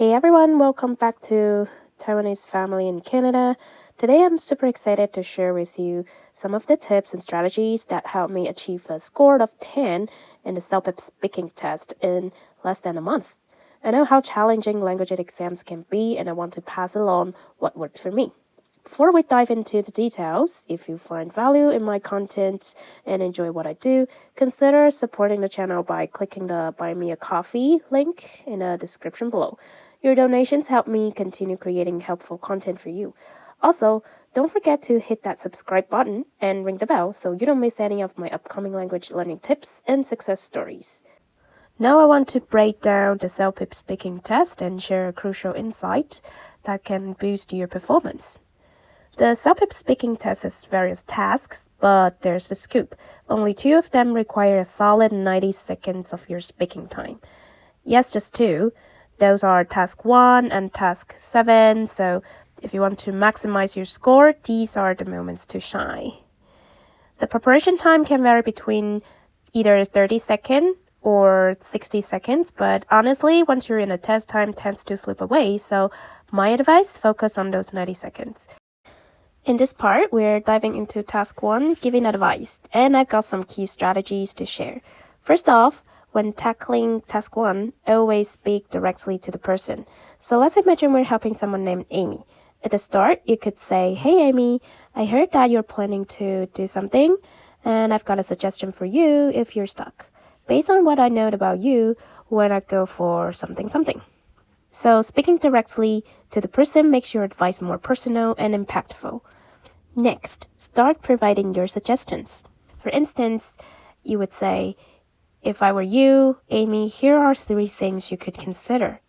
Hey everyone, welcome back to Taiwanese Family in Canada. Today I'm super excited to share with you some of the tips and strategies that helped me achieve a score of 10 in the CELPIP speaking test in less than a month. I know how challenging language exams can be, and I want to pass along what worked for me. Before we dive into the details, if you find value in my content and enjoy what I do, consider supporting the channel by clicking the Buy Me a Coffee link in the description below. Your donations help me continue creating helpful content for you. Also, don't forget to hit that subscribe button and ring the bell so you don't miss any of my upcoming language learning tips and success stories. Now I want to break down the CELPIP speaking test and share a crucial insight that can boost your performance. The CELPIP speaking test has various tasks, but there's the scoop. Only 2 of them require a solid 90 seconds of your speaking time. Yes, just 2. Those are task 1 and task 7, so if you want to maximize your score, these are the moments to shine. The preparation time can vary between either 30 seconds or 60 seconds, but honestly, once you're in a test, time tends to slip away, so my advice, focus on those 90 seconds. In this part, we're diving into task 1, giving advice, and I've got some key strategies to share. First off, when tackling task 1, always speak directly to the person. So let's imagine we're helping someone named Amy. At the start, you could say, "Hey Amy, I heard that you're planning to do something, and I've got a suggestion for you if you're stuck. Based on what I know about you, why not go for something. So speaking directly to the person makes your advice more personal and impactful. Next, start providing your suggestions. For instance, you would say, "If I were you, Amy, here are 3 things you could consider."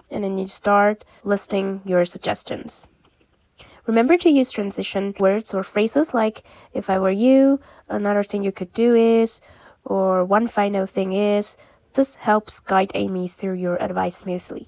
And then you start listing your suggestions. Remember to use transition words or phrases like, "If I were you, another thing you could do is," or "one final thing is." This helps guide Amy through your advice smoothly.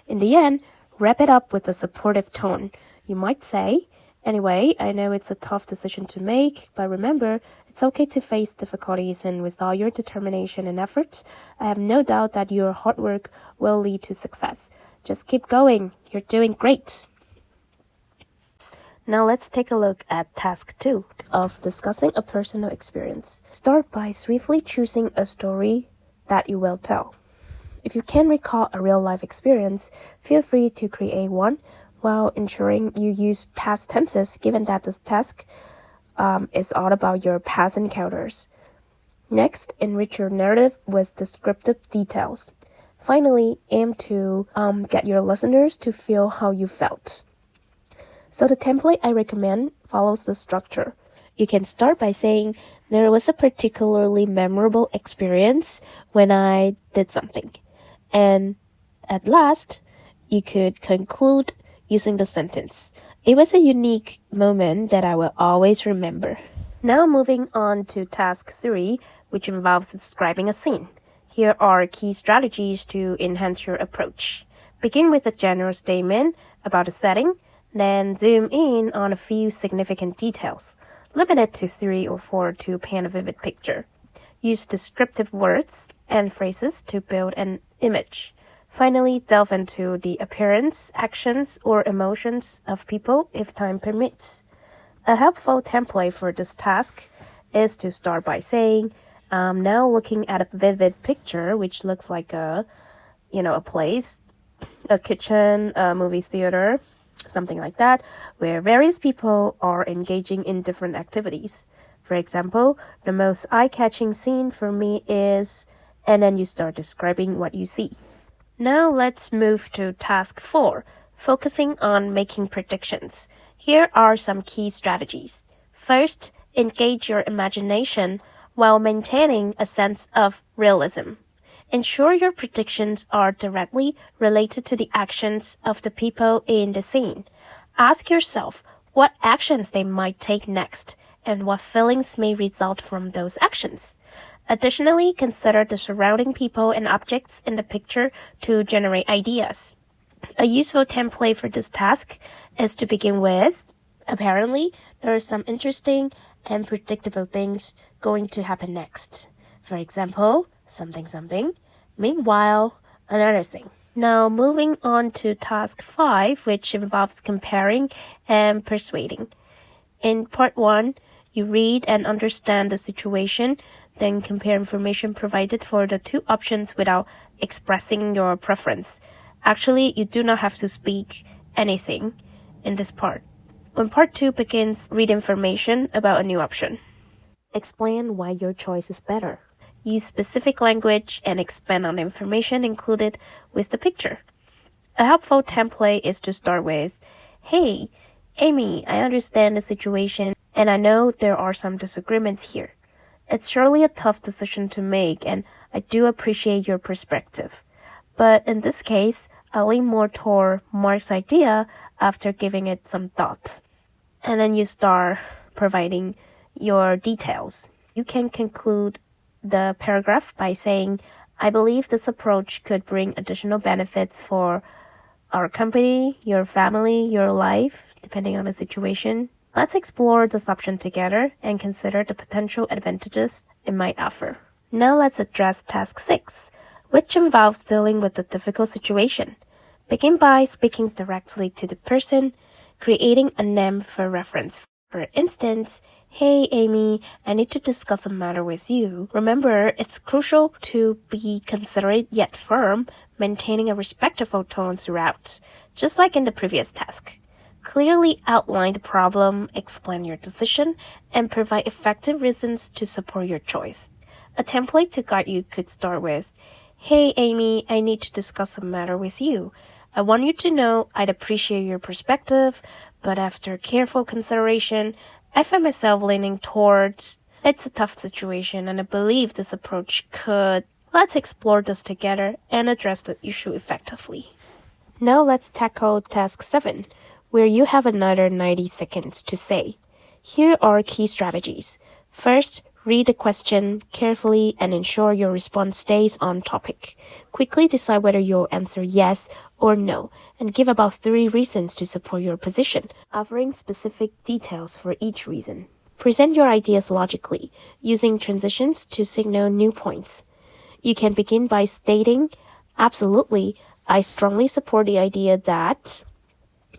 In the end, wrap it up with a supportive tone. You might say, "Anyway, I know it's a tough decision to make, but remember, it's okay to face difficulties, and with all your determination and efforts, I have no doubt that your hard work will lead to success. Just keep going. You're doing great." Now let's take a look at task 2 of discussing a personal experience. Start by swiftly choosing a story that you will tell. If you can recall a real-life experience, feel free to create one while ensuring you use past tenses, given that this task is all about your past encounters. Next, enrich your narrative with descriptive details. Finally, aim to get your listeners to feel how you felt. So the template I recommend follows this structure. You can start by saying, "There was a particularly memorable experience when I did something." And at last, you could conclude using the sentence, "It was a unique moment that I will always remember." Now moving on to task 3, which involves describing a scene. Here are key strategies to enhance your approach. Begin with a general statement about a setting, then zoom in on a few significant details. Limit it to 3 or 4 to paint a vivid picture. Use descriptive words and phrases to build an image. Finally, delve into the appearance, actions, or emotions of people if time permits. A helpful template for this task is to start by saying, "I'm now looking at a vivid picture, which looks like a place, a kitchen, a movie theater, something like that, where various people are engaging in different activities. For example, the most eye-catching scene for me is," and then you start describing what you see. Now let's move to task 4, focusing on making predictions. Here are some key strategies. First, engage your imagination while maintaining a sense of realism. Ensure your predictions are directly related to the actions of the people in the scene. Ask yourself what actions they might take next and what feelings may result from those actions. Additionally, consider the surrounding people and objects in the picture to generate ideas. A useful template for this task is to begin with, "Apparently, there are some interesting and predictable things going to happen next. For example, something. Meanwhile, another thing." Now, moving on to task 5, which involves comparing and persuading. In part 1, you read and understand the situation, then compare information provided for the two options without expressing your preference. Actually, you do not have to speak anything in this part. When part 2 begins, read information about a new option. Explain why your choice is better. Use specific language and expand on the information included with the picture. A helpful template is to start with, "Hey, Amy, I understand the situation and I know there are some disagreements here. It's surely a tough decision to make and I do appreciate your perspective. But in this case, I lean more toward Mark's idea after giving it some thought." And then you start providing your details. You can conclude the paragraph by saying, "I believe this approach could bring additional benefits for our company, your family, your life, depending on the situation. Let's explore this option together and consider the potential advantages it might offer." Now let's address task 6, which involves dealing with a difficult situation. Begin by speaking directly to the person, creating a name for reference. For instance, "Hey Amy, I need to discuss a matter with you. Remember, it's crucial to be considerate yet firm, maintaining a respectful tone throughout, just like in the previous task. Clearly outline the problem, explain your decision, and provide effective reasons to support your choice." A template to guide you could start with, "Hey Amy, I need to discuss a matter with you. I want you to know I'd appreciate your perspective, but after careful consideration, I find myself leaning towards it's a tough situation and I believe this approach could. Let's explore this together and address the issue effectively." Now let's tackle task 7, where you have another 90 seconds to say. Here are key strategies. First, read the question carefully and ensure your response stays on topic. Quickly decide whether you'll answer yes or no, and give about 3 reasons to support your position, offering specific details for each reason. Present your ideas logically, using transitions to signal new points. You can begin by stating, "Absolutely, I strongly support the idea that,"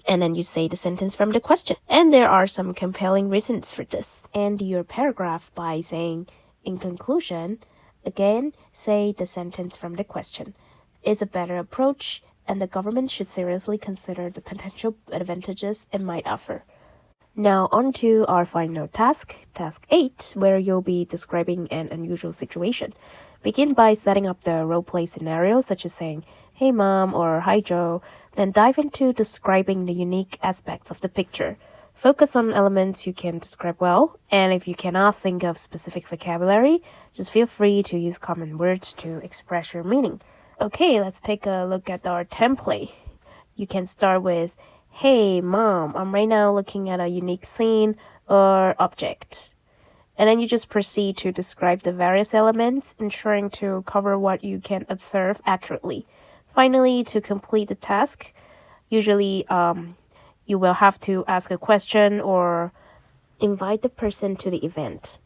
and then you say the sentence from the question. And there are some compelling reasons for this. End your paragraph by saying, "In conclusion," again, say the sentence from the question. It's a better approach, and the government should seriously consider the potential advantages it might offer. Now on to our final task, task 8, where you'll be describing an unusual situation. Begin by setting up the role-play scenario, such as saying, "Hey Mom," or "Hi Joe." Then dive into describing the unique aspects of the picture. Focus on elements you can describe well, and if you cannot think of specific vocabulary, just feel free to use common words to express your meaning. Okay, let's take a look at our template. You can start with, "Hey Mom, I'm right now looking at a unique scene or object." And then you just proceed to describe the various elements, ensuring to cover what you can observe accurately. Finally, to complete the task, usually you will have to ask a question or invite the person to the event.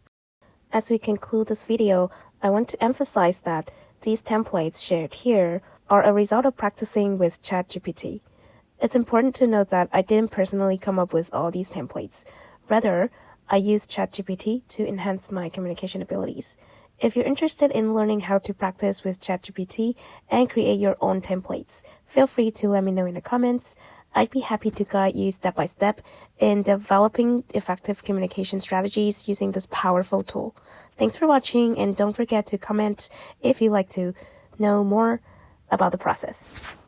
As we conclude this video, I want to emphasize that these templates shared here are a result of practicing with ChatGPT. It's important to note that I didn't personally come up with all these templates. Rather, I used ChatGPT to enhance my communication abilities. If you're interested in learning how to practice with ChatGPT and create your own templates, feel free to let me know in the comments. I'd be happy to guide you step by step in developing effective communication strategies using this powerful tool. Thanks for watching, and don't forget to comment if you'd like to know more about the process.